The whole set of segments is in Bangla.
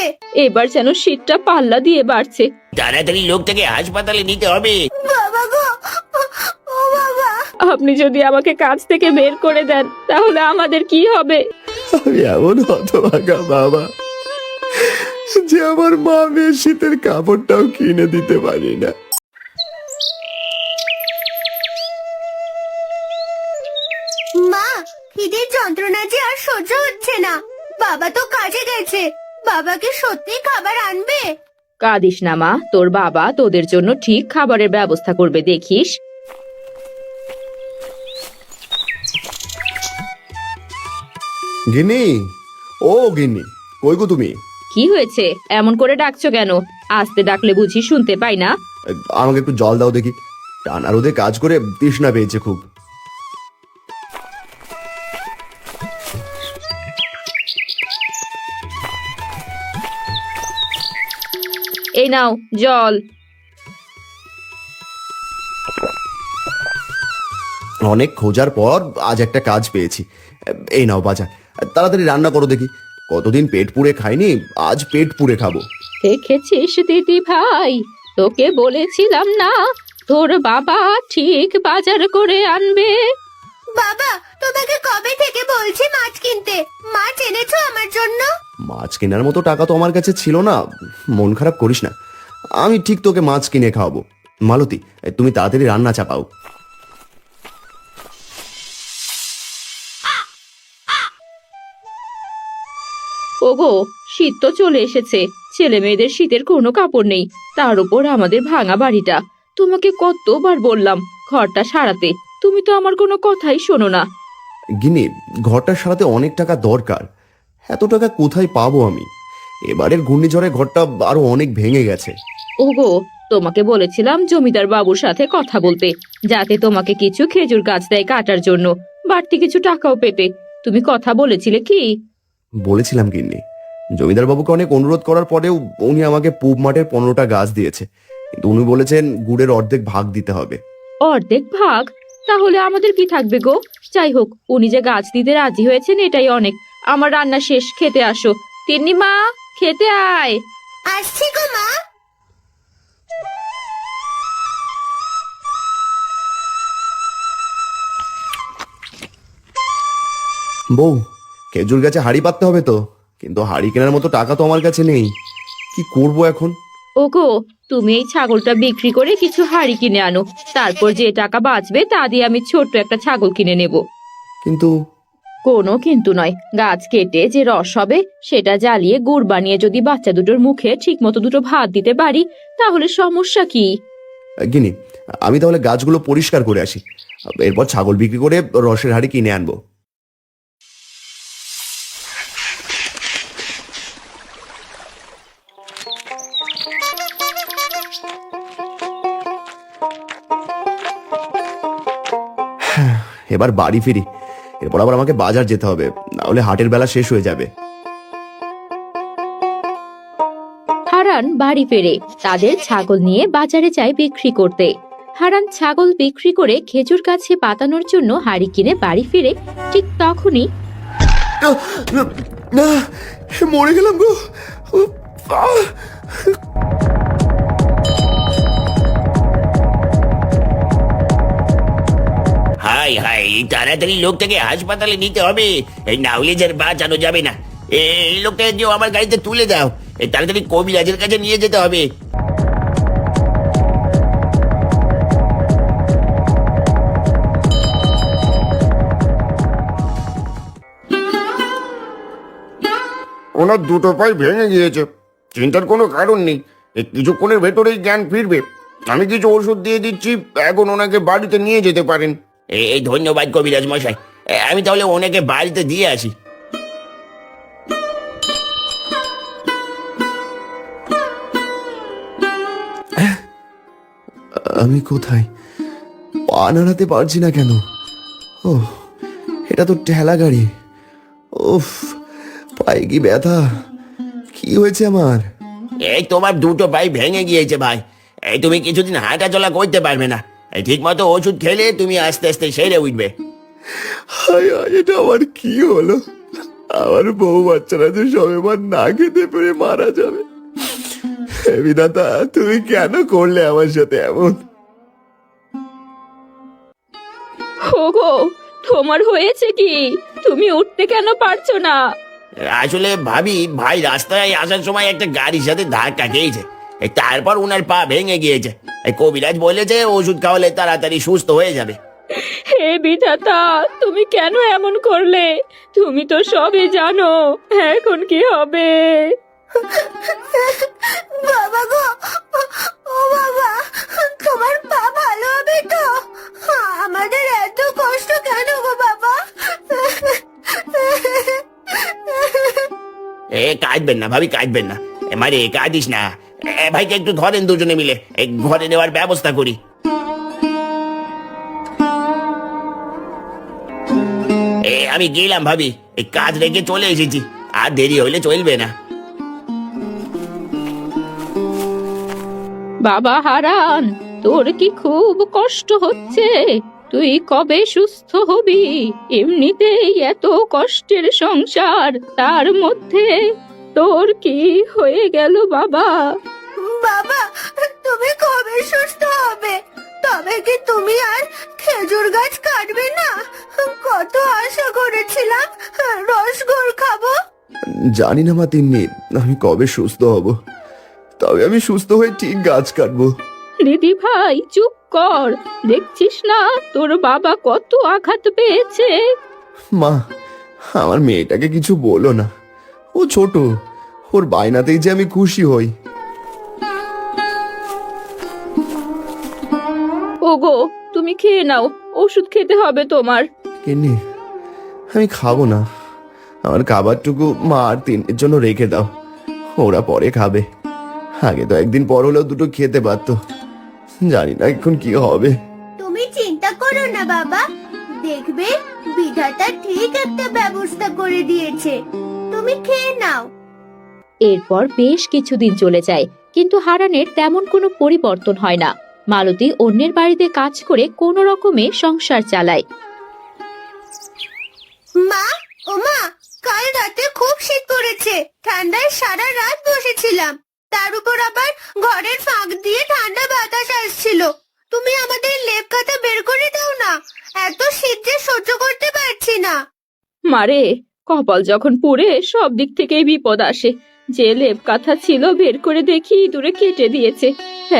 হচ্ছে। এবার যেন শীতটা পাল্লা দিয়ে বাড়ছে। তাড়াতাড়ি লোকটাকে হাসপাতালে নিতে হবে। বাবা গো, ও বাবা। আপনি যদি আমাকে কাজ থেকে বের করে দেন তাহলে আমাদের কি হবে? আমি এমন হতভাগা বাবা যে আমার মা মেয়ের শীতের কাপড়টাও কিনে দিতে পারি না। মা, খিদের যন্ত্রণা যে আর সহ্য হচ্ছে না। বাবা তো কাজে গেছে, বাবাকে সত্যি খাবার আনবে? কাঁদিস না মা, তোর বাবা তোদের জন্য ঠিক খাবারের ব্যবস্থা করবে, দেখিস। গিন্নি, ও গিন্নি, কই গো তুমি? কি হয়েছে, এমন করে ডাকছো কেন? আস্তে ডাকলে বুঝি শুনতে পাই না? আমাকে একটু জল দাও দেখি, টানা রোদে কাজ করে তৃষ্ণা পেয়েছে খুব। এই নাও জল। অনেক খোঁজার পর আজ একটা কাজ পেয়েছি। এই নাও বাজার, তাড়াতাড়ি রান্না করো দেখি। কতদিন পেট পুড়ে খাইনি, আজ পেট পুড়ে খাবো। দেখেছিস দিদি ভাই, তোকে বলেছিলাম না তোর বাবা ঠিক বাজার করে আনবে। বাবা, তোমাকে কবে থেকে বলছি মাছ কিনতে, মাছ এনেছো আমার জন্য? মাছ কেনার মতো টাকা তো আমার কাছে ছিল না। মন খারাপ করিস না, আমি ঠিক তোকে মাছ কিনে খাওয়াবো। মালতী, তুমি তাড়াতাড়ি রান্না চাপাও। ওগো, শীত তো চলে এসেছে, ছেলে মেয়েদের শীতের কোনো কাপড় নেই, তার উপর আমাদের ভাঙা বাড়িটা। তোমাকে কতবার বললাম ঘরটা সারাতে, তুমি তো আমার কোনো কথাই শোনো না। গিনি, ঘরটা সারাতে অনেক টাকা দরকার, এত টাকা কোথায় পাবো আমি? এবারের ঘূর্ণিঝড়ে ঘরটা আরো অনেক ভেঙে গেছে। ওগো, তোমাকে বলেছিলাম জমিদার বাবুর সাথে কথা বলতে, যাতে তোমাকে কিছু খেজুর গাছ দেয় কাটার জন্য, বাড়তি কিছু টাকাও পেতে। তুমি কথা বলেছিলে কি? বলেছিলাম গিন্নি, জমিদার বাবুকে অনেক অনুরোধ করার পরেও উনি আমাকে পুব মাঠের 15টা গাছ দিয়েছে, কিন্তু উনি বলেছেন গুড়ের অর্ধেক ভাগ দিতে হবে। অর্ধেক ভাগ? তাহলে আমাদের কি থাকবে গো? যাই হোক, উনি যে গাছ দিতে রাজি হয়েছেন এটাই অনেক। আমার রান্না শেষ, খেতে আসো। তিন্নি মা, খেতে আয়। আসছি গো মা। বউ, খেজুর গাছে হাড়ি পাততে হবে তো, কিন্তু হাড়ি কেনার মতো টাকা তো আমার কাছে নেই। কি করব এখন? ওগো, তুমি এই ছাগলটা বিক্রি করে কিছু হাড়ি কিনে আনো, তারপর যে টাকা বাঁচবে তা দিয়ে আমি ছোট্ট একটা ছাগল কিনে নেব। কিন্তু কোনো কিন্তু নয়, গাছ কেটে যে রস হবে সেটা জ্বালিয়ে গুড় বানিয়ে যদি বাচ্চা দুটোর মুখে ঠিক মতো দুটো ভাত দিতে পারি, তাহলে সমস্যা কি? গিনি, আমি তাহলে গাছগুলো পরিষ্কার করে আসি, এরপর ছাগল বিক্রি করে রসের হাড়ি কিনে আনবো। এবার বাড়ি ফিরি, এরপর আবার আমাকে বাজার যেতে হবে, নাহলে হাটের বেলা শেষ হয়ে যাবে। হারান বাড়ি ফেরে তাদের ছাগল নিয়ে বাজারে যায় বিক্রি করতে। হারান ছাগল বিক্রি করে খেজুর গাছে পাতানোর জন্য হাড়ি কিনে বাড়ি ফিরে ঠিক তখনই না, মরে গেলাম গো। আহ! হাই হাই, তাড়াতাড়ি লোকটাকে হাসপাতালে নিতে হবে, না হলে যার বাঁচানো যাবে না। এই লোকটাকে যে আমার গাড়িতে তুলে দাও, তাড়াতাড়ি কবিরাজের কাছে নিয়ে যেতে হবে। ওনার দুটো পাই ভেঙে গিয়েছে, চিন্তার কোনো কারণ নেই, এই কিছুক্ষণের ভেতরেই জ্ঞান ফিরবে। আমি কিছু ওষুধ দিয়ে দিচ্ছি, এখন ওনাকে বাড়িতে নিয়ে যেতে পারেন। এই ধন্যবাদ কবিরাজ মশাই, আমি তাহলে ওনাকে বাড়িতে দিয়ে আসি। আমি কোথায়? পা নাড়াতে পারছি না কেন? ও, এটা তো ঠেলা গাড়ি। উফ, পায়ে কি ব্যথা! কি হয়েছে আমার? এই তোমার দুটো পাই ভেঙে গিয়েছে ভাই, এই তুমি কিছুদিন হাঁটা চলা করতে পারবে না। ঠিক মতো ওষুধ খেলে তুমি আস্তে আস্তে সেরে উঠবে। হায় হায়, এটা আমার কি হলো? আমার বউ বাচ্চারা যে সবে না খেতে পেরে মারা যাবে। হে বিধাতা, তুমি কেন করলে আমার সাথে এমন? ওগো, তোমার হয়েছে কি? তুমি উঠতে কেন পারছো না? আসলে ভাবি ভাই রাস্তায় আসার সময় একটা গাড়ির সাথে ধাক্কা খেয়েছে, তারপর ওনার পা ভেঙে গিয়েছে। কবিরাজ বলেছে ওষুধ খাওয়ালে তাড়াতাড়ি সুস্থ হয়ে যাবে। হে বিধাতা, তুমি কেন এমন করলে? তুমি তো সবই জানো, এখন কি হবে? বাবা গো, ও বাবা, তোমার পা ভালো হবে তো? আমাদের এত কষ্ট কেন গো বাবা? কাঁদবেন না ভাবি, কাঁদবেন না। মারে কাঁদিস না। ভাইকে একটু ধরেন, দুজনে মিলে ঘরে নেওয়ার ব্যবস্থা করি। আমি গেলাম ভাবি, কাজ রেখে চলে এসেছি, আর দেরি হইলে চলবে না। বাবা হারান, তোর কি খুব কষ্ট হচ্ছে? তুই কবে সুস্থ হবি? এমনিতেই এত কষ্টের সংসার, তার মধ্যে তোর কি হয়ে গেল বাবা? বাবা, তুমি কবে সুস্থ হবে? তবে কি তুমি আর খেজুর গাছ কাটবে না? কত আশা করেছিলাম রসগোল খাবো। জানি না মা তিন্নি, আমি কবে সুস্থ হব, তবে আমি সুস্থ হয়ে ঠিক গাছ কাটবো। দিদি ভাই চুপ কর, দেখছিস না তোর বাবা কত আঘাত পেয়েছে? মা, আমার মেয়েটাকে কিছু বলো না, ও ছোট, ওর বায়নাতেই যে আমি খুশি হই। ওগো, তুমি খেয়ে নাও, ওষুধ খেতে হবে তোমার। কিন্নি, আমি খাবো না, আমার খাবারটুকু মা আর তিনের জন্য রেখে দাও, ওরা পরে খাবে। আগে তো একদিন পর হলেও দুটো খেতে পারতো, জানি না এখন কি হবে। তুমি চিন্তা করো না বাবা, দেখবে বিধাতা ঠিক একটা ব্যবস্থা করে দিয়েছে, তুমি খেয়ে নাও। এরপর বেশ কিছুদিন চলে যায়, কিন্তু হারানের তেমন কোনো পরিবর্তন হয় না। মালতী অন্যের বাড়িতে কাজ করে কোনো রকমে সংসার চালায়। মা, ও মা, কাল রাতে খুব শীত পড়েছে, ঠান্ডায় সারা রাত বসেছিলাম, তার উপর আবার ঘরের ফাঁক দিয়ে ঠান্ডা বাতাস আসছিল। তুমি আমাদের লেপ কাঁথা বের করে দাও না, এত শীত যে সহ্য করতে পারছি না। মারে, কপাল যখন পুড়ে সব দিক থেকেই বিপদ আসে। যে লেপ কাঁথা ছিল বের করে দেখি দূরে কেটে দিয়েছে,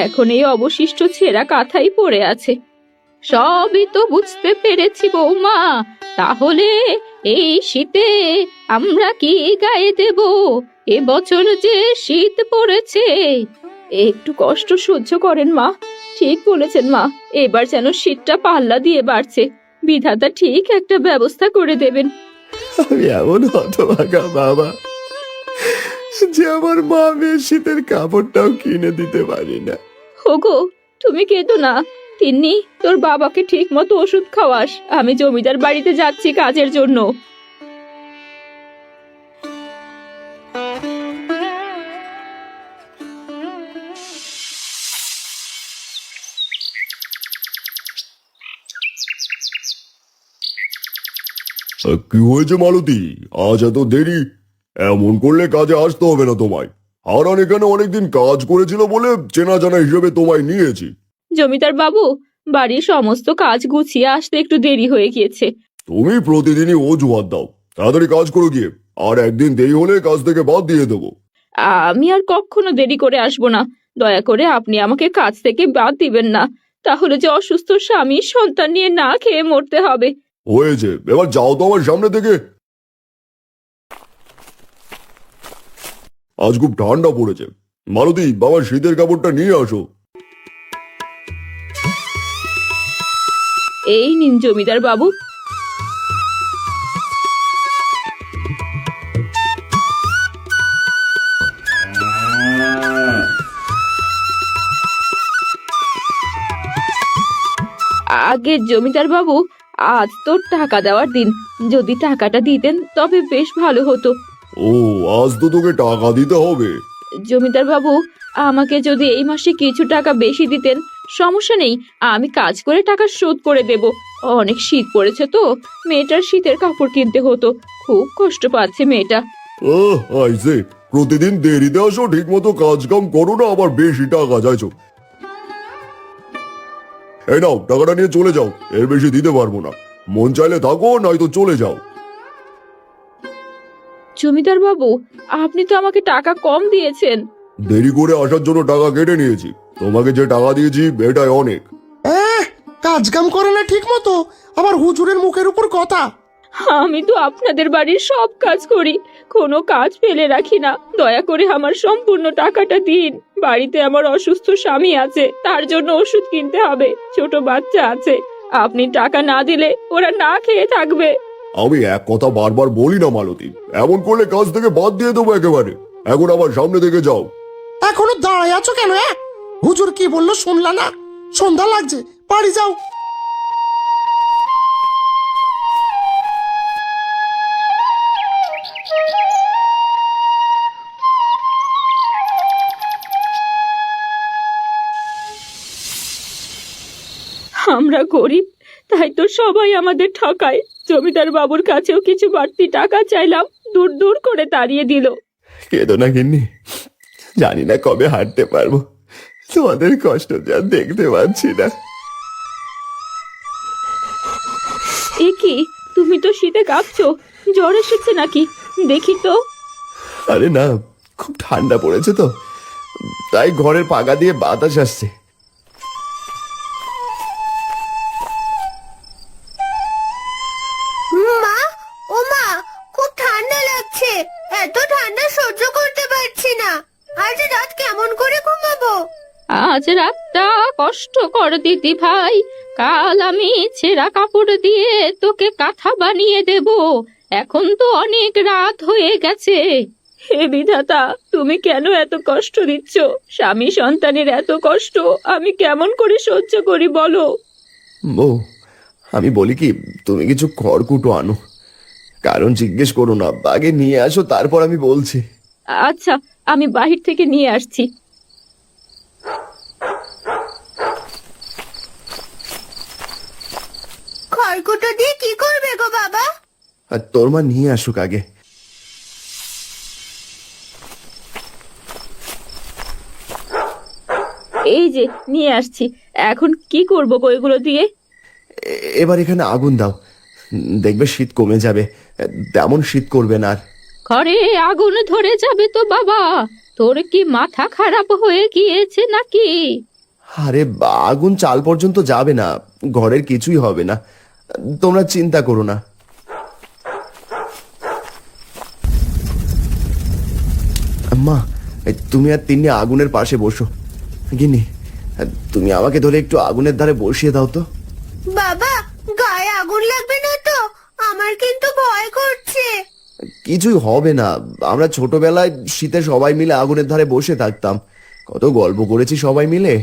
এখন এই অবশিষ্ট ছেঁড়া কাঁথাই পড়ে আছে। সবই তো বুঝতে পেরেছি বৌমা, তাহলে এই শীতে আমরা কি গায়ে দেব? এবছর যে শীত পড়েছে, একটু কষ্ট সহ্য করেন মা। ঠিক বলেছেন মা, এবার যেন শীতটা পাল্লা দিয়ে বাড়ছে, বিধাতা ঠিক একটা ব্যবস্থা করে দেবেন। আমি এমন হতভাগা বাবা যে আমার মা মেয়ের শীতের কাপড়টাও কিনে দিতে পারি না। ওগো, তুমি কেঁদো না। তিন্নি, তোর বাবাকে ঠিক মতো ওষুধ খাওয়াস, আমি জমিদার বাড়িতে যাচ্ছি কাজের জন্য। কি হয়েছে মালতী, আজ এত দেরি? এমন করলে কাজে আসতে হবে না তোমায়। হারান এখানে অনেকদিন কাজ করেছিল বলে চেনা জানা হিসেবে তোমায় নিয়েছি। জমিদার বাবু, বাড়ির সমস্ত কাজ গুছিয়ে আসতে একটু দেরি হয়ে গিয়েছে। তুমি প্রতিদিনই অজুহাত দাও, তাড়াতাড়ি কাজ করো গিয়ে, আর একদিন দেরি হলে কাজ থেকে বাদ দিয়ে দেবো। আমি আর কখনো দেরি করে আসবো না, দয়া করে আপনি আমাকে কাজ থেকে বাদ দিবেন না, তাহলে যে অসুস্থ স্বামী সন্তান নিয়ে না খেয়ে মরতে হবে। হয়েছে, এবার যাও তো আমার সামনে থেকে। আজ খুব ঠান্ডা পড়েছে, মালতী বাবার শীতের কাপড়টা নিয়ে আসো। এই নিন জমিদার বাবু। আগে জমিদার বাবু, আজ তো টাকা দেওয়ার দিন, যদি টাকাটা দিতেন তবে বেশ ভালো হতো। ও, আজ তো তোকে টাকা দিতে হবে? জমিদার বাবু, আমাকে যদি এই মাসে কিছু টাকা বেশি দিতেন সমস্যা নেই, আমি কাজ করে টাকা শোধ করে দেব। অনেক শীত পড়েছে তো, মেয়েটার শীতের কাপড় কিনতে হতো। খুব কষ্ট পাচ্ছে মেয়েটা। আইসে প্রতিদিন দেরিতে আসো, ঠিক মতো কাজ কাম করো না, আবার বেশি টাকা চাইছো। এই নাও টাকাটা নিয়ে চলে যাও, এর বেশি দিতে পারবো না। মন চাইলে থাকো, নয়তো চলে যাও। জমিদার বাবু, আপনি তো আমাকে টাকা কম দিয়েছেন। দেরি করে আসার জন্য টাকা কেটে নিয়েছি, তোমাকে যে টাকা দিয়েছি এটাই অনেক। কাজ কাম করে না ঠিক মতো, আবার হুজুরের মুখের উপর কথা। আমি তো আপনাদের বাড়ির সব কাজ করি, কোনো কাজ ফেলে রাখি না। দয়া করে আমার সম্পূর্ণ টাকাটা দিন। বাড়িতে আমার অসুস্থ স্বামী আছে, তার জন্য ওষুধ কিনতে হবে, ছোট বাচ্চা আছে। আপনি টাকা না দিলে ওরা না খেয়ে থাকবে। আমি এক কথা বারবার বলি না মালতী, এমন করলে কাজ থেকে বাদ দিয়ে দেবো একেবারে। এখন আবার সামনে থেকে যাও। এখনো দাঁড়ায় আছো কেন? হুজুর কি বললো শুনলা না? সন্ধ্যা লাগছে, বাড়ি যাও। আমরা গরিব, তাই তো সবাই আমাদের ঠকায়। জমিদার বাবুর কাছেও কিছু বাড়তি টাকা চাইলাম, দূর দূর করে তাড়িয়ে দিল। কেঁদো না গিন্নি, জানি না কবে হাঁটতে পারবো, তোমাদের কষ্ট যা দেখতে পাচ্ছি না। এ কি, তুমি তো শীতে কাঁপছো, জ্বর এসেছে নাকি? দেখি তো। আরে না, খুব ঠান্ডা পড়েছে তো, তাই ঘরের পাকা দিয়ে বাতাস আসছে। মা, ও মা, খুব ঠান্ডা লাগছে। এত ঠান্ডা সহ্য করতে পারছি না। আজ রাত কেমন করে ঘুমাবো? আজ রাতটা কষ্ট কর দিদি ভাই, কাল আমি ছেঁড়া কাপড় দিয়ে তোকে কাঁথা বানিয়ে দেব। এখন তো অনেক রাত হয়ে গেছে। হে বিধাতা, তুমি কেন এত কষ্ট দিচ্ছ? স্বামী সন্তানের এত কষ্ট আমি কেমন করে সহ্য করি বলো? বউ, আমি বলি কি, তুমি কিছু খড়কুটো আনো, কারণ জিজ্ঞেস করো না, আগে নিয়ে আসো, তারপর আমি বলছি। আচ্ছা, আমি বাহির থেকে নিয়ে আসছি। খড়কুটো দিয়ে কি করবে গো বাবা? আর তোর মা নিয়ে আসুক আগে। এই যে নিয়ে আসছি, এখন কি করবো গো এগুলো দিয়ে? এবার এখানে আগুন দাও, দেখবে শীত কমে যাবে, তেমন শীত করবে না আর। ঘরে আগুন ধরে যাবে তো বাবা? তোর কি মাথা খারাপ হয়ে গিয়েছে নাকি? আরে আগুন চাল পর্যন্ত যাবে না, ঘরের কিছুই হবে না, তোমরা চিন্তা করো না। মা, তুমি আর তিন্নি আগুনের পাশে বসো। গিন্নি, তুমি আমাকে ধরে একটু আগুনের ধারে বসিয়ে দাও তো। বাবা, গায়ে আগুন লাগবে না তো? আমার কিন্তু ভয় করছে। কিছুই হবে না, আমরা ছোটবেলায় শীতে সবাই মিলে আগুনের ধারে বসে থাকতাম, কত গল্প করেছি সবাই মিলে।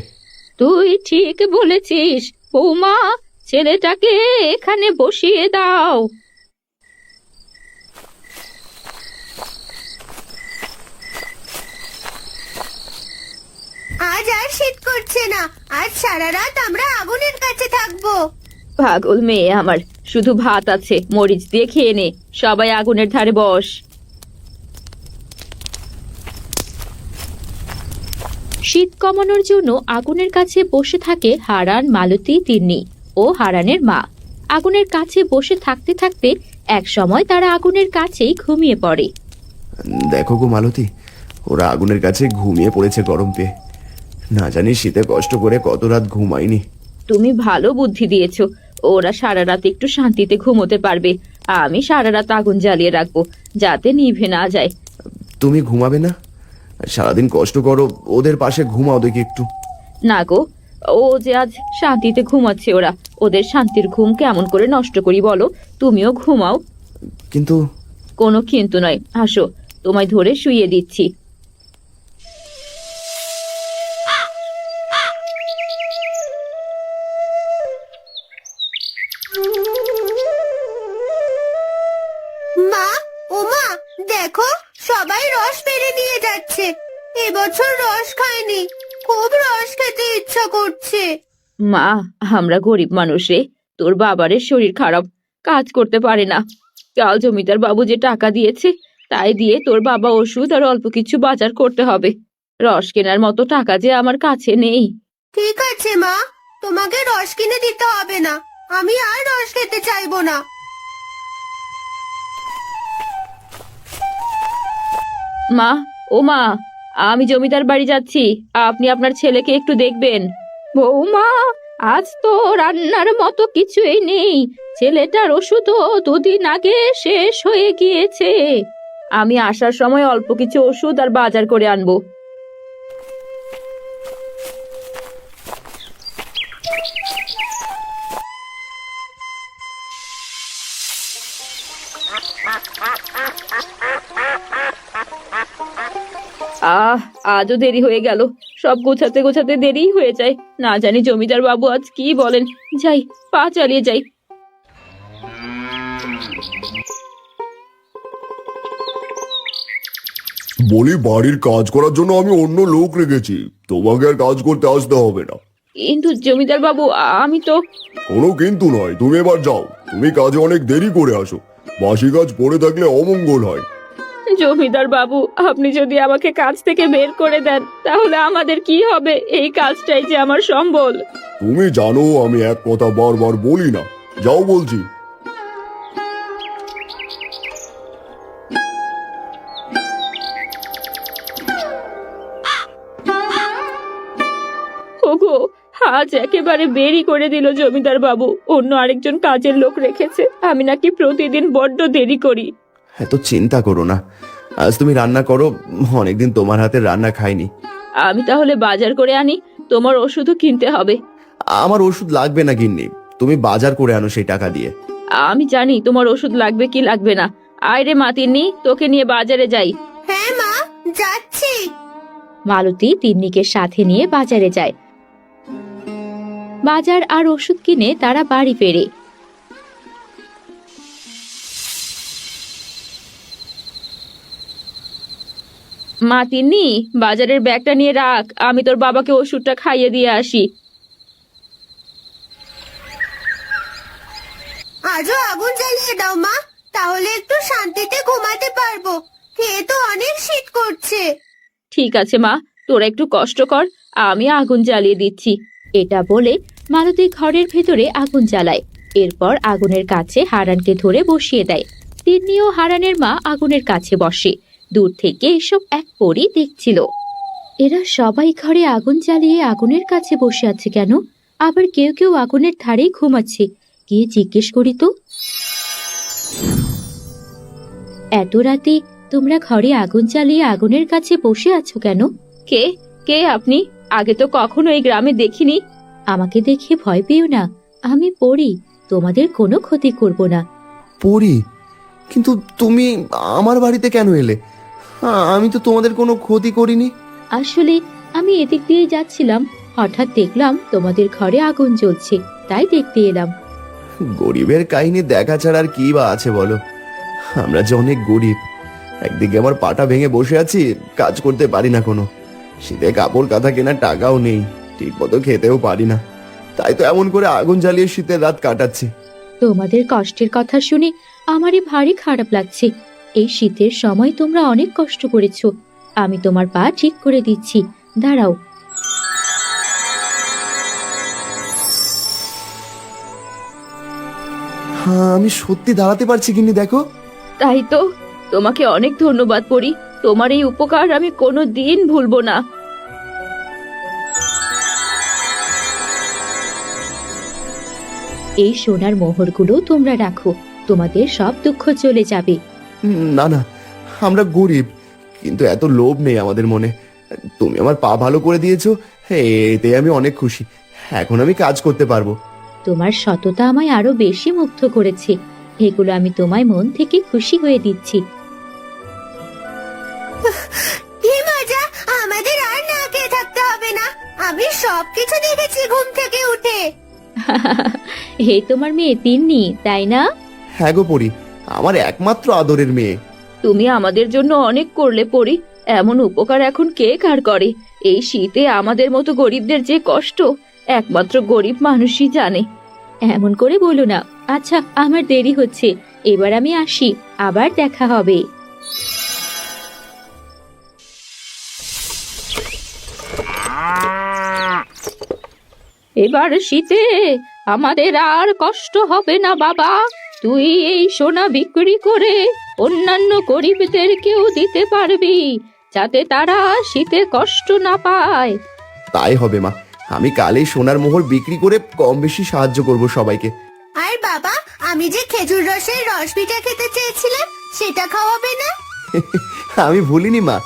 তুই ঠিক বলেছিস বৌমা, ছেলেটাকে এখানে বসিয়ে দাও। আজ আর শীত করছে না। আজ সারা রাত আমরা আগুনের কাছে থাকবো। পাগল মেয়ে আমার, শুধু ভাত আছে, মরিচ দিয়ে খেয়ে নে। সবাই আগুনের ধারে বস। শীত কমানোর জন্য আগুনের কাছে বসে থাকে হারান, মালতী, তিন্নি ও হারানের মা। আগুনের কাছে বসে থাকতে থাকতে এক সময় তারা আগুনের কাছেই ঘুমিয়ে পড়ে। দেখো গো মালতী, ওরা আগুনের কাছে ঘুমিয়ে পড়েছে গরম পেয়ে। না জানি শীতে কষ্ট করে কত রাত ঘুমায়নি। তুমি ভালো বুদ্ধি দিয়েছো, ওরা সারা রাত একটু শান্তিতে ঘুমোতে পারবে। আমি সারা রাত আগুন জ্বালিয়ে রাখবো, যাতে নিভে না যায়। তুমি ঘুমাবে না? সারাদিন কষ্ট করো, ওদের পাশে ঘুমাও দেখি একটু। না গো, ও যে আজ শান্তিতে ঘুমাচ্ছে, ওদের শান্তির ঘুম কেমন করে নষ্ট করি বলো? তুমিও ঘুমাও। কিন্তু কোনো কিন্তু নয়, আসো, তোমায় ধরে শুইয়ে দিচ্ছি। মা, ও মা, দেখো সবাই রস পেরে নিয়ে যাচ্ছে। এবছর রস খায়নি, খুব রস খেতে ইচ্ছা করছে। মা, আমরা গরিব মানুষ রে। তোর বাবারের শরীর খারাপ, কাজ করতে পারে না। কাল জমিদার বাবু যে টাকা দিয়েছে তাই দিয়ে তোর বাবা ওষুধ আর অল্প কিছু বাজার করতে হবে। রস কেনার মতো টাকা যে আমার কাছে নেই। ঠিক আছে মা, তোমাকে রস কিনে দিতে হবে না, আমি আর রস খেতে চাইবো না। মা, ও মা, আমি জমিদার বাড়ি যাচ্ছি, আপনি আপনার ছেলেকে একটু দেখবেন। বৌমা, আজ তো রান্নার মতো কিছুই নেই, ছেলেটার ওষুধও 2 দিন আগে শেষ হয়ে গিয়েছে। আমি আসার সময় অল্প কিছু ওষুধ আর বাজার করে আনবো। আজও দেরি হয়ে গেল, সব গোছাতে গোছাতে দেরি হয়ে যায়। না জানি জমিদার বাবু আজ কি বলেন। যাই, পা চালিয়ে যাই। বলি, বাড়ির কাজ করার জন্য আমি অন্য লোক রেখেছি, তোমাকে আর কাজ করতে আসতে হবে না। কিন্তু জমিদার বাবু, আমি তো। কোনো কিন্তু নয়, তুমি এবার যাও, তুমি কাজে অনেক দেরি করে আসো, বাসি কাজ পড়ে থাকলে অমঙ্গল হয়। জমিদার বাবু, আপনি যদি আমাকে কাজ থেকে বের করে দেন তাহলে আমাদের কি হবে? এই কাজটাই যে আমার সম্বল। তুমি জানো আমি এক কথা বারবার বলি না, যাও বলছি। ওগো, আজ একেবারে বেরি করে দিল জমিদার বাবু। অন্য আরেকজন কাজের লোক রেখেছে, আমি নাকি প্রতিদিন বড্ড দেরি করি। এত চিন্তা করো না, আজ তুমি রান্না করো, অনেকদিন তোমার হাতের রান্না খাইনি। আমি তাহলে বাজার করে আনি, তোমার ওষুধও কিনতে হবে। আমার ওষুধ লাগবে না গিন্নি, তুমি বাজার করে আনো সেই টাকা দিয়ে। আমি জানি তোমার ওষুধ লাগবে কি লাগবে না। আয় রে মাতিনি, তোকে নিয়ে বাজারে যাই। হ্যাঁ মা, যাচ্ছি। মালতী তিন্নিকে সাথে নিয়ে বাজারে যায়। বাজার আর ওষুধ কিনে তারা বাড়ি ফেরে। মা তিন্নি, বাজারের ব্যাগটা নিয়ে রাখ, আমি তোর বাবাকে ওষুধটা খাইয়ে দিয়ে আসি। আজও আগুন জ্বালিয়ে দাও মা, তাহলে একটু শান্তিতে ঘুমাতে পারবো। খেয়ে তো অনেক শীত করছে। ঠিক আছে মা, তোরা একটু কষ্ট কর, আমি আগুন জ্বালিয়ে দিচ্ছি। এটা বলে মালতী ঘরের ভেতরে আগুন জ্বালায়। এরপর আগুনের কাছে হারানকে ধরে বসিয়ে দেয়। তিন্নি ও হারানের মা আগুনের কাছে বসে। দূর থেকে এসব এক পরী দেখছিল। এরা সবাই ঘরে আগুন জ্বালিয়ে আগুনের কাছে বসে আছে কেন? আবার কেউ কেউ আগুনের ধারেই ঘুমাচ্ছে। গিয়ে জিজ্ঞেস করি তো। এত রাতে তোমরা ঘরে আগুন জ্বালিয়ে আগুনের কাছে বসে আছো কেন? কে কে আপনি? আগে তো কখনো এই গ্রামে দেখিনি। আমাকে দেখে ভয় পেও না, আমি পড়ি, তোমাদের কোনো ক্ষতি করব না। পরি? কিন্তু তুমি আমার বাড়িতে কেন এলে? আমি তো তোমাদের কোনো ক্ষতি করিনি। আসলে আমি এদিক দিয়ে যাচ্ছিলাম, হঠাৎ দেখলাম তোমাদের ঘরে আগুন জ্বলছে, তাই দেখতে এলাম। গরিবের কাহিনী দেখা ছাড়া আর কি বা আছে বলো? আমরা যে অনেক গরিব, একদিকে আমার পাটা ভেঙে বসে আছি, কাজ করতে পারি না কোনো, শীতে কাপড় কাঁথা কেনার টাকাও নেই, ঠিক মতো খেতেও পারি না, তাই তো এমন করে আগুন জ্বালিয়ে শীতের রাত কাটাচ্ছি। তোমাদের কষ্টের কথা শুনে আমারই ভারী খারাপ লাগছে। এই শীতের সময় তোমরা অনেক কষ্ট করেছো। আমি তোমার পা ঠিক করে দিচ্ছি, দাঁড়াও। হ্যাঁ, আমি সত্যি দাঁড়াতে পারছি কিন্নি, দেখো। তাই তো, তোমাকে অনেক ধন্যবাদ পরি, তোমার এই উপকার আমি কোনো দিন ভুলবো না। এই সোনার মোহরগুলো তোমরা রাখো, তোমাদের সব দুঃখ চলে যাবে। না না, আমরা গরিব, কিন্তু এত লোভ নেই আমাদের মনে। তুমি আমার পা ভালো করে দিয়েছো, এতে আমি অনেক খুশি। এখন আমি কাজ করতে পারবো। তোমার সততা আমায় আরো বেশি মুগ্ধ করেছে, এগুলো আমি তোমায় মন থেকে খুশি হয়ে দিচ্ছি। কি মজা, আমাদের আর না খেয়ে থাকতে হবে না। আমি সবকিছু দেখেছি ঘুম থেকে উঠে। হে তোমার মেয়ে তিন্নি, তাই না? হ্যাঁ গো পরি, আমার একমাত্র আদরের মেয়ে। তুমি আমাদের জন্য অনেক করলে পরি, এমন উপকার এখন কে কার করে? এই শীতে আমাদের মতো গরিবদের যে কষ্ট একমাত্র গরিব মানুষই জানে। এমন করে বলো না। আচ্ছা, আমার দেরি হচ্ছে, এবার আমি আসি, আবার দেখা হবে। এবার শীতে আমাদের আর কষ্ট হবে না বাবা। তুই এই সোনা বিক্রি করে অন্যান্য গরিবদেরকেও দিতে পারবি, যাতে তারা শীতে কষ্ট না পায়। তাই হবে মা, আমি কালই সোনার মোহর বিক্রি করে কম বেশি সাহায্য করব সবাইকে। আর বাবা, আমি যে খেজুর রসের রস পিঠা খেতে চেয়েছিলাম, সেটা খাওয়াবে না? আমি ভুলিনি মা,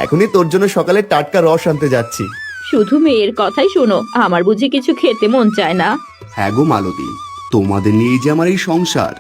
এখনই তোর জন্য সকালে টাটকা রস আনতে যাচ্ছি। শুধু মেয়ের কথাই শোনো, আমার বুঝি কিছু খেতে মন চায় না? হ্যাঁ গো মালতী, তোমাদের নিয়েই যে আমার এই সংসার।